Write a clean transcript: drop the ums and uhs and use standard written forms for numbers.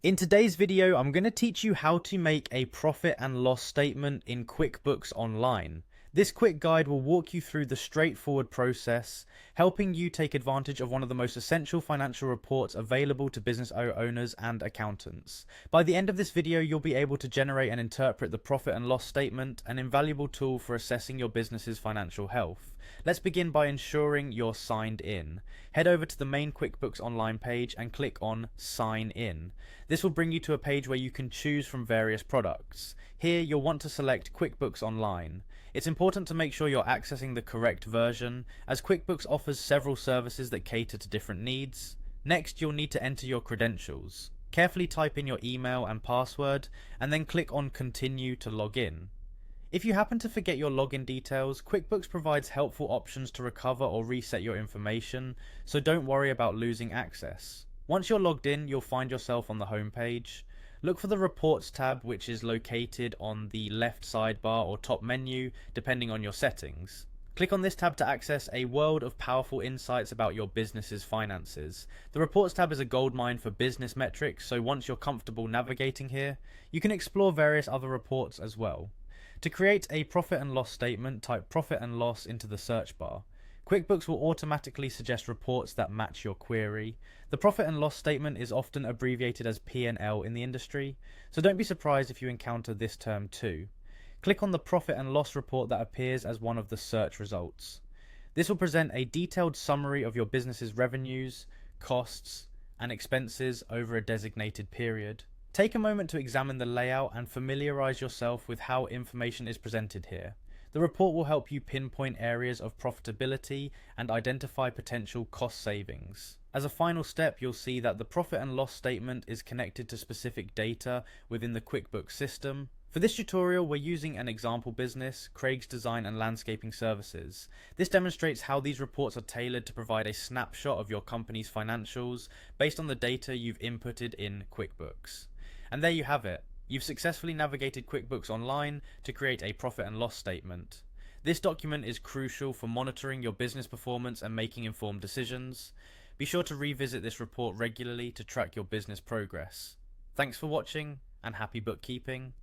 In today's video, I'm going to teach you how to make a profit and loss statement in QuickBooks Online. This quick guide will walk you through the straightforward process, helping you take advantage of one of the most essential financial reports available to business owners and accountants. By the end of this video, you'll be able to generate and interpret the profit and loss statement, an invaluable tool for assessing your business's financial health. Let's begin by ensuring you're signed in. Head over to the main QuickBooks Online page and click on Sign In. This will bring you to a page where you can choose from various products. Here you'll want to select QuickBooks Online. It's important to make sure you're accessing the correct version, as QuickBooks offers several services that cater to different needs. Next, you'll need to enter your credentials. Carefully type in your email and password, and then click on Continue to log in. If you happen to forget your login details, QuickBooks provides helpful options to recover or reset your information, so don't worry about losing access. Once you're logged in, you'll find yourself on the home page. Look for the Reports tab, which is located on the left sidebar or top menu, depending on your settings. Click on this tab to access a world of powerful insights about your business's finances. The Reports tab is a goldmine for business metrics, so once you're comfortable navigating here, you can explore various other reports as well. To create a profit and loss statement, type profit and loss into the search bar. QuickBooks will automatically suggest reports that match your query. The profit and loss statement is often abbreviated as P&L in the industry, so don't be surprised if you encounter this term too. Click on the profit and loss report that appears as one of the search results. This will present a detailed summary of your business's revenues, costs, and expenses over a designated period. Take a moment to examine the layout and familiarize yourself with how information is presented here. The report will help you pinpoint areas of profitability and identify potential cost savings. As a final step, you'll see that the profit and loss statement is connected to specific data within the QuickBooks system. For this tutorial, we're using an example business, Craig's Design and Landscaping Services. This demonstrates how these reports are tailored to provide a snapshot of your company's financials based on the data you've inputted in QuickBooks. And there you have it. You've successfully navigated QuickBooks Online to create a profit and loss statement. This document is crucial for monitoring your business performance and making informed decisions. Be sure to revisit this report regularly to track your business progress. Thanks for watching, and happy bookkeeping.